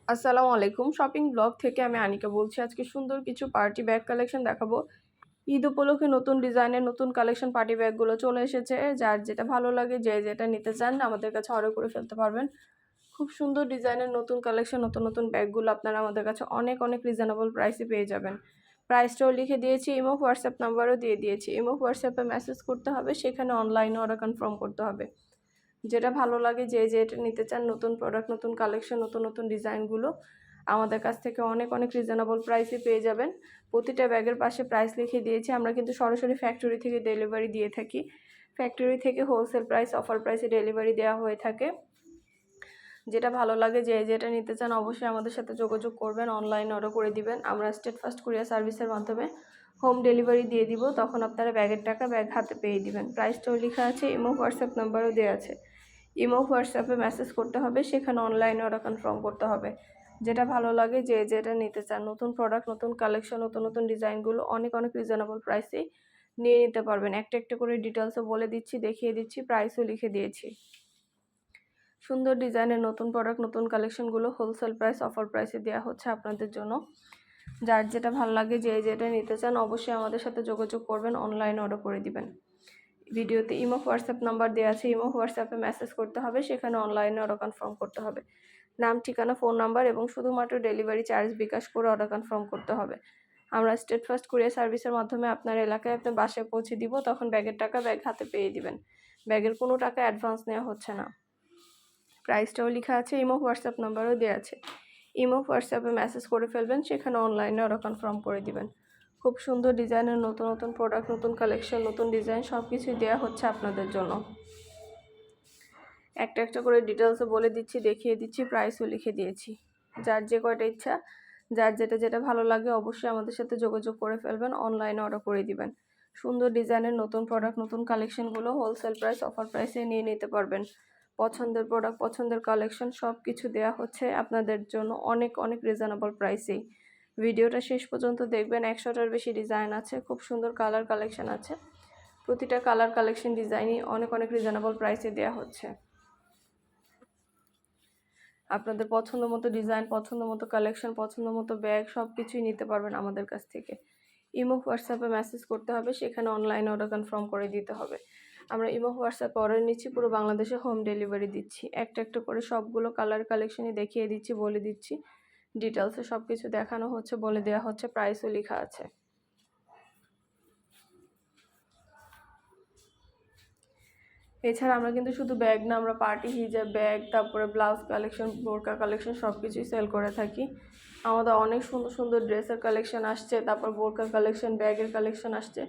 আসসালামু আলাইকুম। Shopping blog থেকে আমি আনিকা বলছি। আজকে সুন্দর কিছু পার্টি ব্যাগ কালেকশন দেখাবো। ঈদ উপলক্ষে নতুন ডিজাইনের নতুন কালেকশন পার্টি ব্যাগগুলো চলে এসেছে। যার যেটা ভালো লাগে, যে যেটা নিতে চান আমাদের কাছে অর্ডার করে ফেলতে পারবেন। খুব সুন্দর ডিজাইনের নতুন কালেকশন, নতুন নতুন ব্যাগগুলো আপনারা আমাদের কাছে অনেক রিজনেবল প্রাইসে পেয়ে যাবেন। প্রাইসটাও লিখে দিয়েছি, ইমো হোয়াটসঅ্যাপ নাম্বারও দিয়ে দিয়েছি। ইমো হোয়াটসঅ্যাপে মেসেজ করতে হবে, সেখানে অনলাইনে অর্ডার কনফার্ম করতে হবে। যেটা ভালো লাগে, যে যেটা নিতে চান, নতুন প্রোডাক্ট, নতুন কালেকশন, নতুন ডিজাইনগুলো আমাদের কাছ থেকে অনেক রিজনেবল প্রাইসে পেয়ে যাবেন। প্রতিটা ব্যাগের পাশে প্রাইস লিখে দিয়েছি। আমরা কিন্তু সরাসরি ফ্যাক্টরি থেকে ডেলিভারি দিয়ে থাকি। ফ্যাক্টরি থেকে হোলসেল প্রাইস, অফার প্রাইসে ডেলিভারি দেওয়া হয়ে থাকে। যেটা ভালো লাগে, যে যেটা নিতে চান অবশ্যই আমাদের সাথে যোগাযোগ করবেন, অনলাইনে অর্ডার করে দিবেন। আমরা স্টেট ফার্স্ট কুরিয়ার সার্ভিসের মাধ্যমে হোম ডেলিভারি দিয়ে দিব। তখন আপনারা ব্যাগের টাকা ব্যাগ হাতে পেয়ে দিবেন। প্রাইসটাও লেখা আছে, ইমো হোয়াটসঅ্যাপ নাম্বারও দেওয়া আছে। ইমো হোয়াটসঅ্যাপে মেসেজ করতে হবে, সেখানে অনলাইনে অর্ডার কনফার্ম করতে হবে। যেটা ভালো লাগে, যে যেটা নিতে চান, নতুন প্রোডাক্ট, নতুন কালেকশন, নতুন ডিজাইনগুলো অনেক রিজনেবল প্রাইসেই নিয়ে নিতে পারবেন। একটা করে ডিটেলসও বলে দিচ্ছি, দেখিয়ে দিচ্ছি, প্রাইসও লিখে দিয়েছি। সুন্দর ডিজাইনের নতুন প্রোডাক্ট, নতুন কালেকশনগুলো হোলসেল প্রাইস, অফার প্রাইসে দেওয়া হচ্ছে আপনাদের জন্য। যার যেটা ভালো লাগে, যে যেটা নিতে চান অবশ্যই আমাদের সাথে যোগাযোগ করবেন, অনলাইনে অর্ডার করে দিবেন। ভিডিওতে ইমো হোয়াটসঅ্যাপ নাম্বার দেওয়া আছে, ইমো হোয়াটসঅ্যাপে মেসেজ করতে হবে, সেখানে অনলাইনে অর্ডার কনফার্ম করতে হবে। নাম, ঠিকানা, ফোন নাম্বার এবং শুধুমাত্র ডেলিভারি চার্জ বিকাশ করে অর্ডার কনফার্ম করতে হবে। আমরা স্টেট ফার্স্ট কুরিয়ার সার্ভিসের মাধ্যমে আপনার এলাকায় আপনার বাসায় পৌঁছে দিব। তখন ব্যাগের টাকা ব্যাগ হাতে পেয়ে দিবেন। ব্যাগের কোনো টাকা অ্যাডভান্স নেওয়া হচ্ছে না। প্রাইসটাও লেখা আছে, ইমো হোয়াটসঅ্যাপ নাম্বারও দেওয়া আছে। ইমো হোয়াটসঅ্যাপে মেসেজ করে ফেলবেন, সেখানে অনলাইনে অর্ডার কনফার্ম করে দিবেন। খুব সুন্দর ডিজাইনের নতুন প্রোডাক্ট, নতুন কালেকশন, নতুন ডিজাইন সব কিছুই দেওয়া হচ্ছে আপনাদের জন্য। একটা করে ডিটেলসও বলে দিচ্ছি, দেখিয়ে দিচ্ছি, প্রাইসও লিখে দিয়েছি। যার যে কয়টা ইচ্ছা, যার যেটা ভালো লাগে অবশ্যই আমাদের সাথে যোগাযোগ করে ফেলবেন, অনলাইনে অর্ডার করে দিবেন। সুন্দর ডিজাইনের নতুন প্রোডাক্ট, নতুন কালেকশনগুলো হোলসেল প্রাইস, অফার প্রাইসে নিয়ে নিতে পারবেন। পছন্দের প্রোডাক্ট, পছন্দের কালেকশন সব কিছু দেওয়া হচ্ছে আপনাদের জন্য অনেক রিজনেবল প্রাইসেই। ভিডিওটা শেষ পর্যন্ত দেখবেন। 100টার বেশি ডিজাইন আছে, খুব সুন্দর কালার কালেকশন আছে। প্রতিটা কালার কালেকশন ডিজাইনই অনেক রিজনেবল প্রাইসে দেওয়া হচ্ছে। আপনাদের পছন্দ মতো ডিজাইন, পছন্দ মতো কালেকশন, পছন্দ মতো ব্যাগ সব কিছুই নিতে পারবেন আমাদের কাছ থেকে। ইমো হোয়াটসঅ্যাপে মেসেজ করতে হবে, সেখানে অনলাইনে অর্ডার কনফার্ম করে দিতে হবে। আমরা ইমো হোয়াটসঅ্যাপে অর্ডার নিচ্ছি, পুরো বাংলাদেশে হোম ডেলিভারি দিচ্ছি। একটা করে সবগুলো কালার কালেকশনই দেখিয়ে দিচ্ছি, বলে দিচ্ছি। ডিটেলসে সব কিছু দেখানো হচ্ছে, বলে দেওয়া হচ্ছে, প্রাইসও লেখা আছে। এছাড়া আমরা কিন্তু শুধু ব্যাগ না, আমরা পার্টি হিজাব, ব্যাগ, তারপরে ব্লাউজ কালেকশন, বোরকা কালেকশন সব কিছুই সেল করে থাকি। আমাদের অনেক সুন্দর ড্রেসের কালেকশন আসছে, তারপর বোরকা কালেকশন, ব্যাগের কালেকশন আসছে।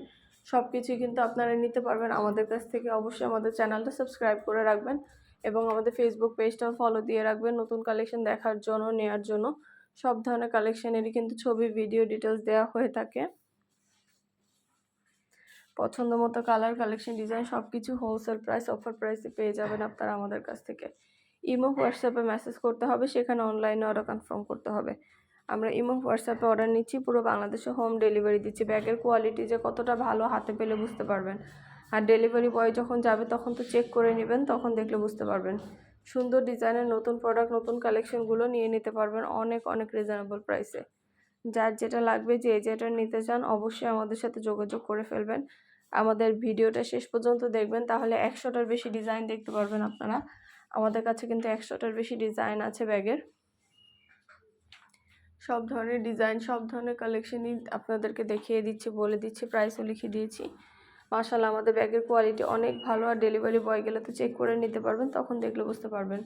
সব কিছুই কিন্তু আপনারা নিতে পারবেন আমাদের কাছ থেকে। অবশ্যই আমাদের চ্যানেলটা সাবস্ক্রাইব করে রাখবেন এবং আমাদের ফেসবুক পেজটাও ফলো দিয়ে রাখবেন, নতুন কালেকশন দেখার জন্য, নেওয়ার জন্য। সব ধরনের কালেকশনেরই কিন্তু ছবি, ভিডিও, ডিটেলস দেওয়া হয়ে থাকে। পছন্দ মতো কালার, কালেকশন, ডিজাইন সব কিছু হোলসেল প্রাইস, অফার প্রাইসে পেয়ে যাবেন আপনারা আমাদের কাছ থেকে। ইমো হোয়াটসঅ্যাপে মেসেজ করতে হবে, সেখানে অনলাইনে অর্ডার কনফার্ম করতে হবে। আমরা ইমো হোয়াটসঅ্যাপে অর্ডার নিচ্ছি, পুরো বাংলাদেশে হোম ডেলিভারি দিচ্ছি। ব্যাগের কোয়ালিটি যে কতটা ভালো হাতে পেলে বুঝতে পারবেন। আর ডেলিভারি বয় যখন যাবে তখন তো চেক করে নেবেন, তখন দেখলে বুঝতে পারবেন। সুন্দর ডিজাইনের নতুন প্রোডাক্ট, নতুন কালেকশনগুলো নিয়ে নিতে পারবেন অনেক রিজনেবল প্রাইসে। যার যেটা লাগবে, যে যেটা নিতে চান অবশ্যই আমাদের সাথে যোগাযোগ করে ফেলবেন। আমাদের ভিডিওটা শেষ পর্যন্ত দেখবেন, তাহলে 100টার বেশি ডিজাইন দেখতে পারবেন আপনারা। আমাদের কাছে কিন্তু 100টার বেশি ডিজাইন আছে ব্যাগের। সব ধরনের ডিজাইন, সব ধরনের কালেকশনই আপনাদেরকে দেখিয়ে দিচ্ছি, বলে দিচ্ছি, প্রাইসও লিখে দিয়েছি। মাশাআল্লাহ, আমাদের ব্যাগের কোয়ালিটি অনেক ভালো। আর ডেলিভারি বয় গেলে তো চেক করে নিতে পারবেন, তখন দেখলে বুঝতে পারবেন।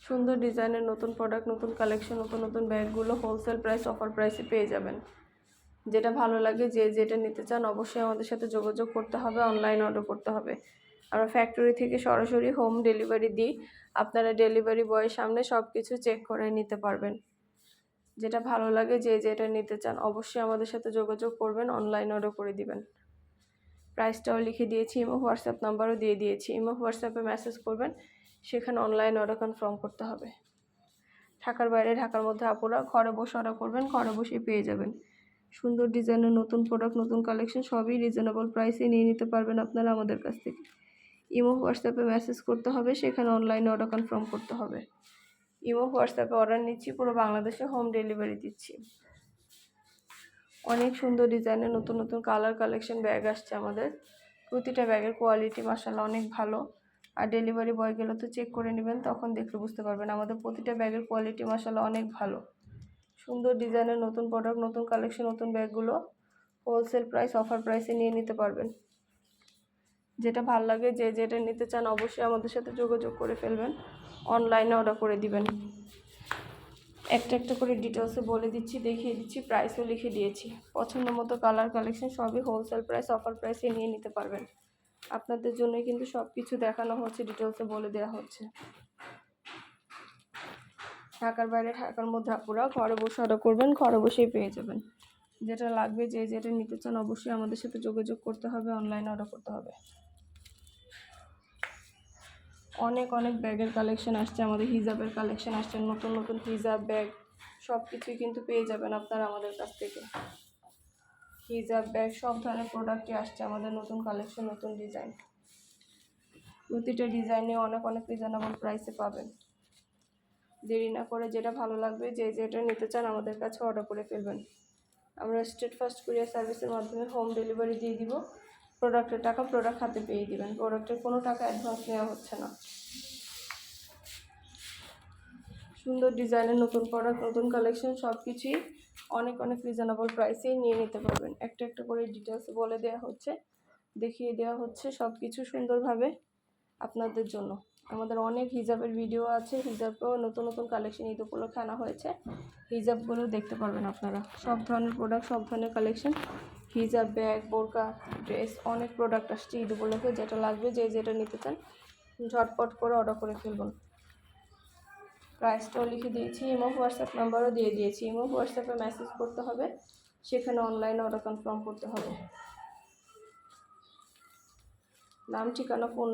সুন্দর ডিজাইনের নতুন প্রোডাক্ট, নতুন কালেকশন, নতুন ব্যাগগুলো হোলসেল প্রাইস, অফার প্রাইসে পেয়ে যাবেন। যেটা ভালো লাগে, যে যেটা নিতে চান অবশ্যই আমাদের সাথে যোগাযোগ করতে হবে, অনলাইন অর্ডার করতে হবে। আমরা ফ্যাক্টরি থেকে সরাসরি হোম ডেলিভারি দিই। আপনারা ডেলিভারি বয়ের সামনে সব কিছু চেক করে নিতে পারবেন। যেটা ভালো লাগে, যে যেটা নিতে চান অবশ্যই আমাদের সাথে যোগাযোগ করবেন, অনলাইন অর্ডার করে দিবেন। প্রাইসটাও লিখে দিয়েছি, ইমো হোয়াটসঅ্যাপ নাম্বারও দিয়ে দিয়েছি। ইমো হোয়াটসঅ্যাপে মেসেজ করবেন, সেখানে অনলাইন অর্ডার কনফার্ম করতে হবে। ঢাকার বাইরে, ঢাকার মধ্যে আপুরা ঘরে বসে অর্ডার করবেন, ঘরে বসেই পেয়ে যাবেন। সুন্দর ডিজাইনের নতুন প্রোডাক্ট, নতুন কালেকশন সবই রিজনেবল প্রাইসে নিয়ে নিতে পারবেন আপনারা আমাদের কাছ থেকে। ইমো হোয়াটসঅ্যাপে মেসেজ করতে হবে, সেখানে অনলাইনে অর্ডার কনফার্ম করতে হবে। ইমো হোয়াটসঅ্যাপে অর্ডার নিচ্ছি, পুরো বাংলাদেশে হোম ডেলিভারি দিচ্ছি। অনেক সুন্দর ডিজাইনের নতুন নতুন কালার কালেকশন ব্যাগ আসছে আমাদের। প্রতিটা ব্যাগের কোয়ালিটি মাশাআল্লাহ অনেক ভালো। আর ডেলিভারি বয় গেলে তো চেক করে নেবেন, তখন দেখলে বুঝতে পারবেন আমাদের প্রতিটা ব্যাগের কোয়ালিটি মাশাআল্লাহ অনেক ভালো। সুন্দর ডিজাইনের নতুন প্রোডাক্ট, নতুন কালেকশন, নতুন ব্যাগগুলো হোলসেল প্রাইস, অফার প্রাইসে নিয়ে নিতে পারবেন। যেটা ভাল লাগে, যে যেটা নিতে চান অবশ্যই আমাদের সাথে যোগাযোগ করে ফেলবেন, অনলাইনে অর্ডার করে দিবেন। একটা একটা করে ডিটেলসে বলে দিচ্ছি, দেখিয়ে দিচ্ছি, প্রাইসও লিখে দিয়েছি। পছন্দ মতো কালার কালেকশন সবই হোলসেল প্রাইস, অফার প্রাইসে নিয়ে নিতে পারবেন। আপনাদের জন্যই কিন্তু সব কিছু দেখানো হচ্ছে, ডিটেলসে বলে দেওয়া হচ্ছে। ঢাকার বাইরে, ঢাকার মধ্যে আপুরা ঘরে বসে অর্ডার করবেন, ঘরে বসেই পেয়ে যাবেন। যেটা লাগবে, যে যেটা নিতে চান অবশ্যই আমাদের সাথে যোগাযোগ করতে হবে, অনলাইনে অর্ডার করতে হবে। অনেক অনেক ব্যাগের কালেকশন আসছে আমাদের, হিজাবের কালেকশন আসছে, নতুন নতুন হিজাব ব্যাগ সব কিছুই কিন্তু পেয়ে যাবেন আপনারা আমাদের কাছ থেকে। হিজাব ব্যাগ সব ধরনের প্রোডাক্টই আসছে আমাদের, নতুন কালেকশন, নতুন ডিজাইন। প্রতিটা ডিজাইনে অনেক অনেক রিজনেবল প্রাইসে পাবেন। দেরি না করে যেটা ভালো লাগবে, যে যেটা নিতে চান আমাদের কাছে অর্ডার করে ফেলবেন। আমরা স্টেট ফার্স্ট কুরিয়ার সার্ভিসের মাধ্যমে হোম ডেলিভারি দিয়ে দিব। প্রোডাক্টের টাকা প্রোডাক্ট হাতে পেয়ে দিবেন, প্রোডাক্টের কোনো টাকা অ্যাডভান্স নেওয়া হচ্ছে না। সুন্দর ডিজাইনের নতুন প্রোডাক্ট, নতুন কালেকশন সব কিছুই অনেক অনেক রিজনেবল প্রাইসেই নিয়ে নিতে পারবেন। একটা একটা করে ডিটেলস বলে দেওয়া হচ্ছে, দেখিয়ে দেওয়া হচ্ছে সব কিছু সুন্দরভাবে আপনাদের জন্য। আমাদের অনেক হিজাবের ভিডিও আছে, হিজাবেও নতুন নতুন কালেকশন ঈদ উপলক্ষে আনা হয়েছে, হিজাবগুলো দেখতে পারবেন আপনারা। সব ধরনের প্রোডাক্ট, সব ধরনের কালেকশন, হিজাব, ব্যাগ, বোরকা, ড্রেস, অনেক প্রোডাক্ট আসছে ঈদ উপলক্ষে। যেটা লাগবে, যে যেটা নিতে চান ঝটপট করে অর্ডার করে ফেলবেন। প্রাইসটাও লিখে দিয়েছি, ইমো হোয়াটসঅ্যাপ নাম্বারও দিয়ে দিয়েছি। ইমো হোয়াটসঅ্যাপে মেসেজ করতে হবে, সেখানে অনলাইনে অর্ডার কনফার্ম করতে হবে। নাম, ঠিকানা, ফোন